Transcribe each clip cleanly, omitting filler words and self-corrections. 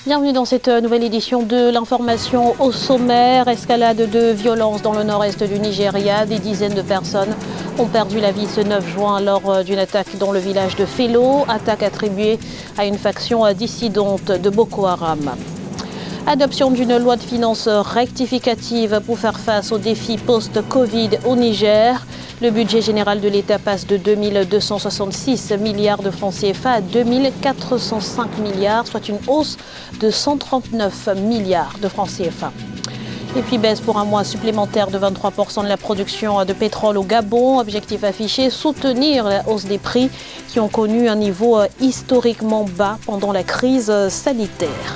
Bienvenue dans cette nouvelle édition de l'information au sommaire. Escalade de violence dans le nord-est du Nigeria. Des dizaines de personnes ont perdu la vie ce 9 juin lors d'une attaque dans le village de Felo. Attaque attribuée à une faction dissidente de Boko Haram. Adoption d'une loi de finances rectificative pour faire face aux défis post-Covid au Niger. Le budget général de l'État passe de 2266 milliards de francs CFA à 2405 milliards, soit une hausse de 139 milliards de francs CFA. Et puis baisse pour un mois supplémentaire de 23% de la production de pétrole au Gabon. Objectif affiché, soutenir la hausse des prix qui ont connu un niveau historiquement bas pendant la crise sanitaire.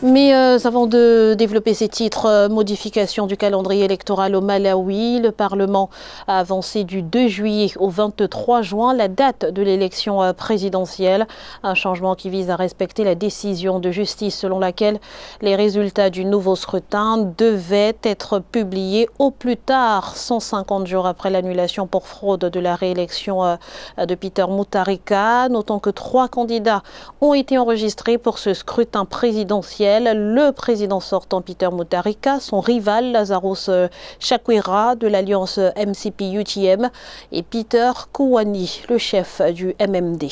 Mais avant de développer ces titres, modification du calendrier électoral au Malawi, le Parlement a avancé du 2 juillet au 23 juin la date de l'élection présidentielle. Un changement qui vise à respecter la décision de justice selon laquelle les résultats du nouveau scrutin devaient être publiés au plus tard 150 jours après l'annulation pour fraude de la réélection de Peter Mutharika. Notons que 3 candidats ont été enregistrés pour ce scrutin présidentiel. Le président sortant Peter Mutharika, son rival Lazarus Chakwera de l'alliance MCP-UTM et Peter Kouani, le chef du MMD.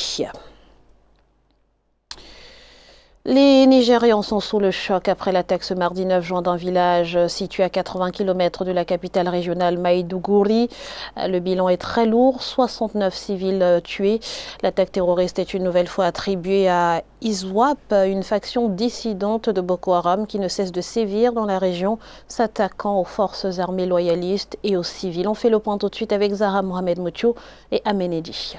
Les Nigérians sont sous le choc après l'attaque ce mardi 9 juin d'un village situé à 80 km de la capitale régionale Maïdougouri. Le bilan est très lourd, 69 civils tués. L'attaque terroriste est une nouvelle fois attribuée à ISWAP, une faction dissidente de Boko Haram qui ne cesse de sévir dans la région, s'attaquant aux forces armées loyalistes et aux civils. On fait le point tout de suite avec Zahra Mohamed Mouchou et Amenedi.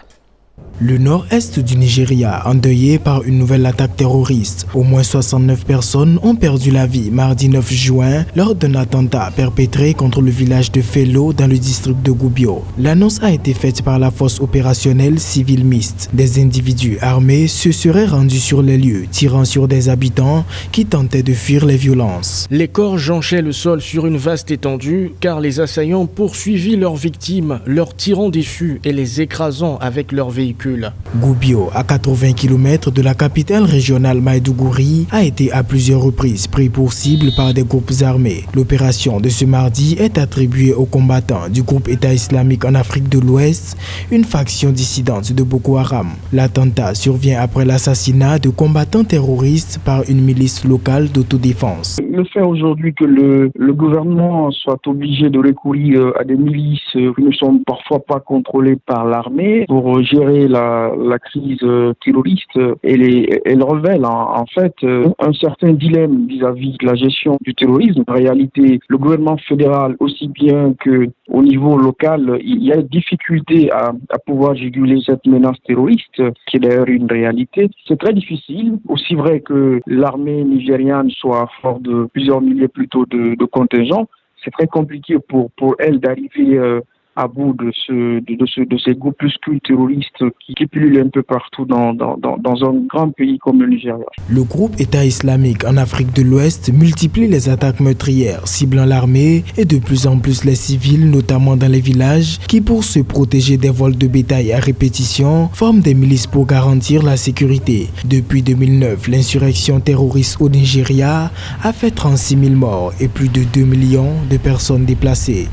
Le nord-est du Nigeria, endeuillé par une nouvelle attaque terroriste. Au moins 69 personnes ont perdu la vie mardi 9 juin lors d'un attentat perpétré contre le village de Felo dans le district de Gubio. L'annonce a été faite par la force opérationnelle civile mixte. Des individus armés se seraient rendus sur les lieux, tirant sur des habitants qui tentaient de fuir les violences. Les corps jonchaient le sol sur une vaste étendue car les assaillants poursuivaient leurs victimes, leur tirant dessus et les écrasant avec leurs véhicules. Gubio, à 80 km de la capitale régionale Maïdougouri, a été à plusieurs reprises pris pour cible par des groupes armés. L'opération de ce mardi est attribuée aux combattants du groupe État islamique en Afrique de l'Ouest, une faction dissidente de Boko Haram. L'attentat survient après l'assassinat de combattants terroristes par une milice locale d'autodéfense. Le fait aujourd'hui que le gouvernement soit obligé de recourir à des milices qui ne sont parfois pas contrôlées par l'armée pour gérer la crise terroriste, elle révèle en fait un certain dilemme vis-à-vis de la gestion du terrorisme. En réalité, le gouvernement fédéral, aussi bien qu'au niveau local, il y a une difficulté à pouvoir juguler cette menace terroriste, qui est d'ailleurs une réalité. C'est très difficile, aussi vrai que l'armée nigériane soit forte de plusieurs milliers plutôt de contingents. C'est très compliqué pour elle d'arriver à bout de ces groupuscules terroristes qui pullulent un peu partout dans un grand pays comme le Nigeria. Le groupe État islamique en Afrique de l'Ouest multiplie les attaques meurtrières, ciblant l'armée et de plus en plus les civils, notamment dans les villages, qui pour se protéger des vols de bétail à répétition, forment des milices pour garantir la sécurité. Depuis 2009, l'insurrection terroriste au Nigeria a fait 36 000 morts et plus de 2 millions de personnes déplacées.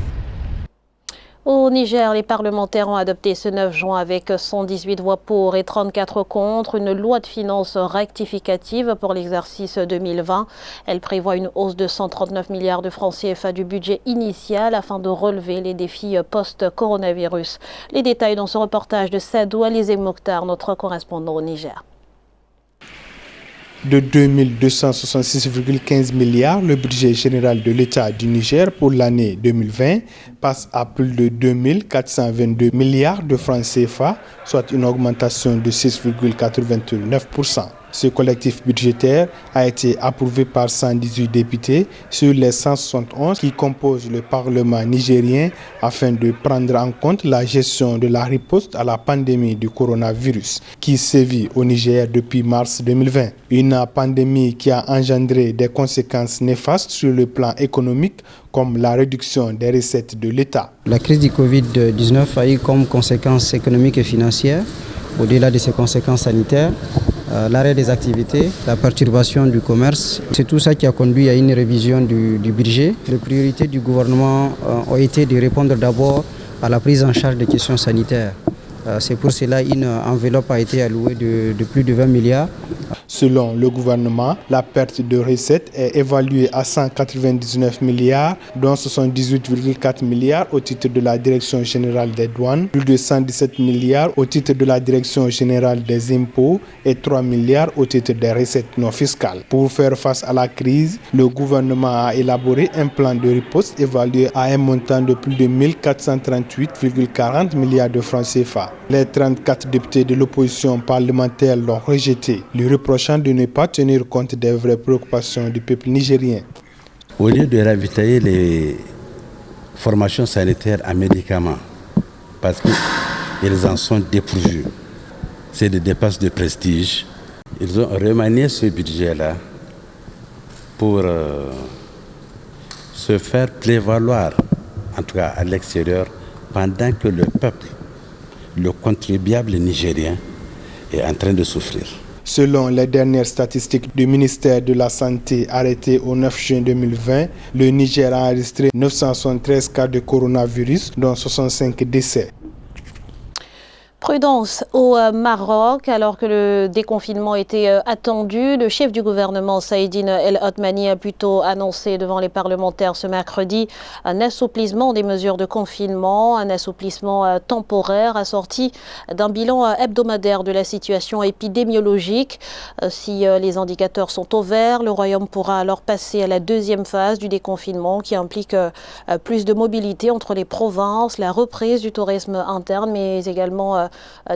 Au Niger, les parlementaires ont adopté ce 9 juin avec 118 voix pour et 34 contre une loi de finances rectificative pour l'exercice 2020. Elle prévoit une hausse de 139 milliards de francs CFA du budget initial afin de relever les défis post-coronavirus. Les détails dans ce reportage de Sadou Alizé Mokhtar, notre correspondant au Niger. De 2266,15 milliards, le budget général de l'État du Niger pour l'année 2020 passe à plus de 2422 milliards de francs CFA, soit une augmentation de 6,89%. Ce collectif budgétaire a été approuvé par 118 députés sur les 171 qui composent le Parlement nigérien afin de prendre en compte la gestion de la riposte à la pandémie du coronavirus qui sévit au Niger depuis mars 2020. Une pandémie qui a engendré des conséquences néfastes sur le plan économique comme la réduction des recettes de l'État. La crise du Covid-19 a eu comme conséquences économiques et financières, au-delà de ses conséquences sanitaires, l'arrêt des activités, la perturbation du commerce. C'est tout ça qui a conduit à une révision du budget. Les priorités du gouvernement ont été de répondre d'abord à la prise en charge des questions sanitaires. C'est pour cela qu'une enveloppe a été allouée de plus de 20 milliards. Selon le gouvernement, la perte de recettes est évaluée à 199 milliards, dont 78,4 milliards au titre de la Direction générale des douanes, plus de 117 milliards au titre de la Direction générale des impôts et 3 milliards au titre des recettes non fiscales. Pour faire face à la crise, le gouvernement a élaboré un plan de riposte évalué à un montant de plus de 1438,40 milliards de francs CFA. Les 34 députés de l'opposition parlementaire l'ont rejeté, lui reprochant de ne pas tenir compte des vraies préoccupations du peuple nigérien. Au lieu de ravitailler les formations sanitaires en médicaments, parce qu'ils en sont dépourvus, c'est des dépenses de prestige, ils ont remanié ce budget-là pour se faire prévaloir, en tout cas à l'extérieur, pendant que le peuple, le contribuable nigérien, est en train de souffrir. Selon les dernières statistiques du ministère de la Santé arrêtées au 9 juin 2020, le Niger a enregistré 973 cas de coronavirus, dont 65 décès. Prudence au Maroc, alors que le déconfinement était attendu. Le chef du gouvernement, Saïdine El Othmani, a plutôt annoncé devant les parlementaires ce mercredi un assouplissement des mesures de confinement, un assouplissement temporaire assorti d'un bilan hebdomadaire de la situation épidémiologique. Si les indicateurs sont au vert, le Royaume pourra alors passer à la deuxième phase du déconfinement qui implique plus de mobilité entre les provinces, la reprise du tourisme interne, mais également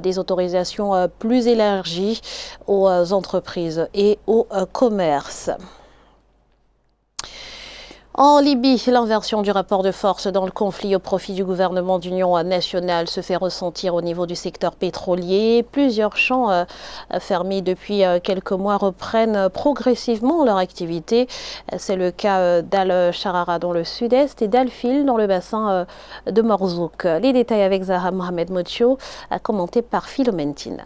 des autorisations plus élargies aux entreprises et au commerce. En Libye, l'inversion du rapport de force dans le conflit au profit du gouvernement d'union nationale se fait ressentir au niveau du secteur pétrolier. Plusieurs champs fermés depuis quelques mois reprennent progressivement leur activité. C'est le cas d'Al-Sharara dans le sud-est et d'Al-Fil dans le bassin de Morzouk. Les détails avec Zahra Mohamed Mocho, commenté par Philomentine.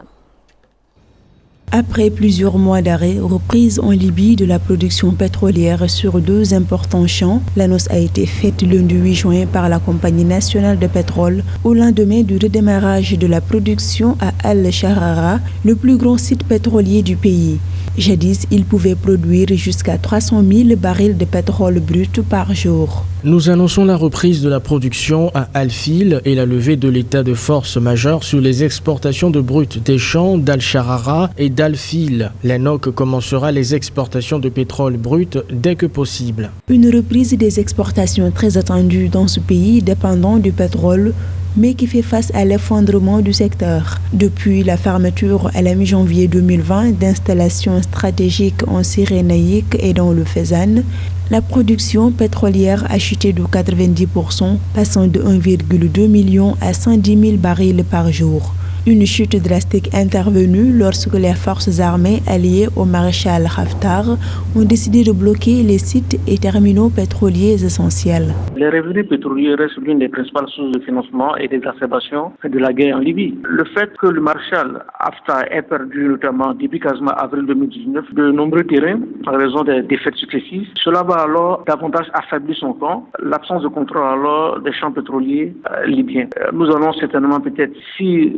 Après plusieurs mois d'arrêt, reprise en Libye de la production pétrolière sur deux importants champs, l'annonce a été faite lundi 8 juin par la Compagnie nationale de pétrole au lendemain du redémarrage de la production à Al-Sharara, le plus grand site pétrolier du pays. Jadis, il pouvait produire jusqu'à 300 000 barils de pétrole brut par jour. Nous annonçons la reprise de la production à Al-Fil et la levée de l'état de force majeure sur les exportations de brut des champs d'Al-Sharara et d'Al-Fil. L'ENOC commencera les exportations de pétrole brut dès que possible. Une reprise des exportations très attendue dans ce pays dépendant du pétrole, mais qui fait face à l'effondrement du secteur. Depuis la fermeture à la mi-janvier 2020 d'installations stratégiques en Cyrénaïque et dans le Fezzan, la production pétrolière a chuté de 90%, passant de 1,2 million à 110 000 barils par jour. Une chute drastique intervenue lorsque les forces armées alliées au maréchal Haftar ont décidé de bloquer les sites et terminaux pétroliers essentiels. Les revenus pétroliers restent l'une des principales sources de financement et d'exacerbation de la guerre en Libye. Le fait que le maréchal Haftar ait perdu notamment depuis quasiment avril 2019 de nombreux terrains en raison des défaites successives, cela va alors davantage affaiblir son camp, l'absence de contrôle alors des champs pétroliers libyens. Nous allons certainement peut-être, si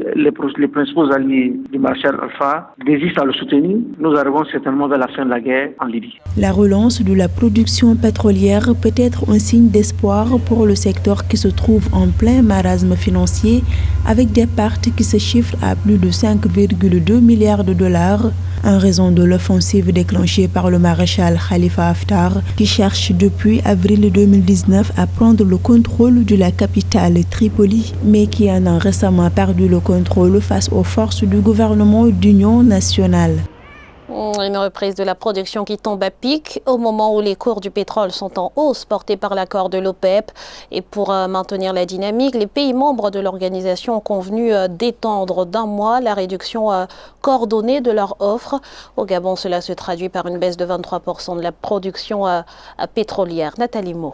les principaux alliés du maréchal Haftar désistent à le soutenir, nous arrivons certainement vers la fin de la guerre en Libye. La relance de la production pétrolière peut être un signe d'espoir pour le secteur qui se trouve en plein marasme financier avec des pertes qui se chiffrent à plus de 5,2 milliards de dollars en raison de l'offensive déclenchée par le maréchal Khalifa Haftar qui cherche depuis avril 2019 à prendre le contrôle de la capitale Tripoli, mais qui en a récemment perdu le contrôle face aux forces du gouvernement d'union nationale. Une reprise de la production qui tombe à pic au moment où les cours du pétrole sont en hausse portés par l'accord de l'OPEP. Et pour maintenir la dynamique, les pays membres de l'organisation ont convenu d'étendre d'un mois la réduction coordonnée de leur offre. Au Gabon, cela se traduit par une baisse de 23% de la production pétrolière. Nathalie Mo.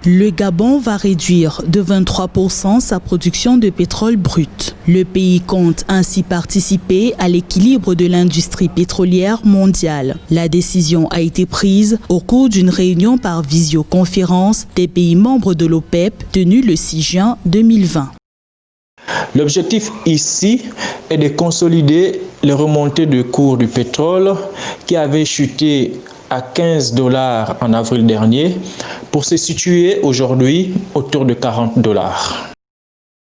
Le Gabon va réduire de 23% sa production de pétrole brut. Le pays compte ainsi participer à l'équilibre de l'industrie pétrolière mondiale. La décision a été prise au cours d'une réunion par visioconférence des pays membres de l'OPEP tenue le 6 juin 2020. L'objectif ici est de consolider les remontées de cours du pétrole qui avaient chuté à $15 en avril dernier pour se situer aujourd'hui autour de $40.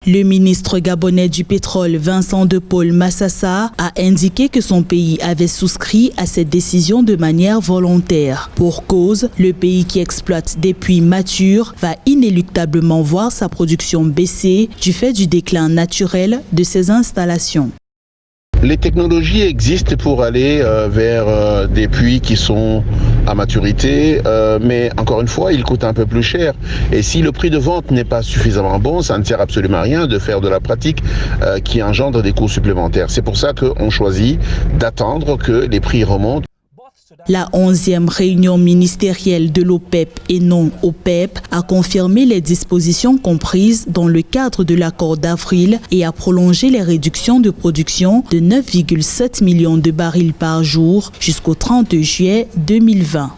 Le ministre gabonais du pétrole Vincent de Paul Massassa a indiqué que son pays avait souscrit à cette décision de manière volontaire. Pour cause, le pays qui exploite des puits matures va inéluctablement voir sa production baisser du fait du déclin naturel de ses installations. Les technologies existent pour aller vers des puits qui sont à maturité, mais encore une fois, ils coûtent un peu plus cher. Et si le prix de vente n'est pas suffisamment bon, ça ne sert absolument à rien de faire de la pratique qui engendre des coûts supplémentaires. C'est pour ça qu'on choisit d'attendre que les prix remontent. La 11e réunion ministérielle de l'OPEP et non OPEP a confirmé les dispositions comprises dans le cadre de l'accord d'avril et a prolongé les réductions de production de 9,7 millions de barils par jour jusqu'au 30 juillet 2020.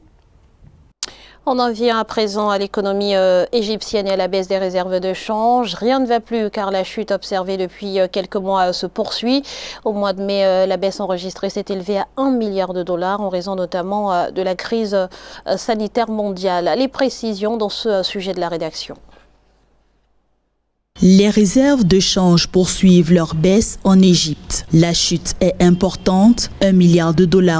On en vient à présent à l'économie égyptienne et à la baisse des réserves de change. Rien ne va plus car la chute observée depuis quelques mois se poursuit. Au mois de mai, la baisse enregistrée s'est élevée à $1 milliard en raison notamment de la crise sanitaire mondiale. Les précisions dans ce sujet de la rédaction. Les réserves de change poursuivent leur baisse en Égypte. La chute est importante. $1 milliard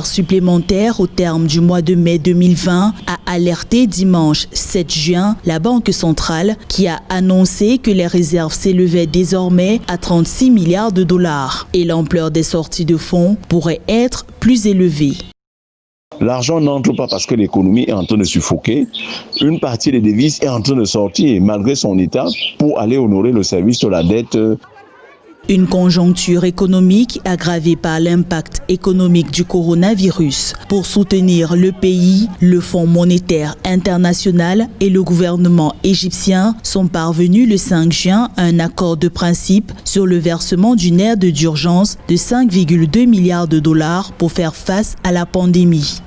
supplémentaires au terme du mois de mai 2020 a alerté dimanche 7 juin la Banque centrale qui a annoncé que les réserves s'élevaient désormais à $36 milliards et l'ampleur des sorties de fonds pourrait être plus élevée. L'argent n'entre pas parce que l'économie est en train de suffoquer. Une partie des devises est en train de sortir malgré son état pour aller honorer le service de la dette. Une conjoncture économique aggravée par l'impact économique du coronavirus. Pour soutenir le pays, le Fonds monétaire international et le gouvernement égyptien sont parvenus le 5 juin à un accord de principe sur le versement d'une aide d'urgence de $5,2 milliards pour faire face à la pandémie.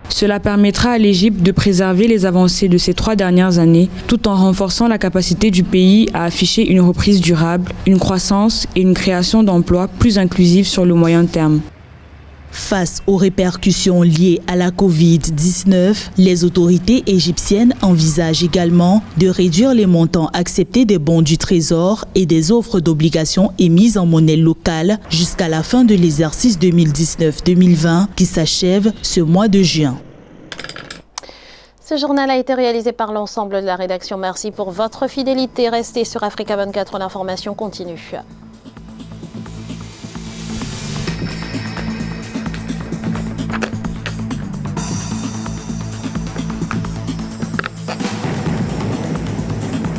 Cela permettra à l'Égypte de préserver les avancées de ces 3 dernières années, tout en renforçant la capacité du pays à afficher une reprise durable, une croissance et une création d'emplois plus inclusives sur le moyen terme. Face aux répercussions liées à la Covid-19, les autorités égyptiennes envisagent également de réduire les montants acceptés des bons du Trésor et des offres d'obligations émises en monnaie locale jusqu'à la fin de l'exercice 2019-2020 qui s'achève ce mois de juin. Ce journal a été réalisé par l'ensemble de la rédaction. Merci pour votre fidélité. Restez sur Africa 24, l'information continue.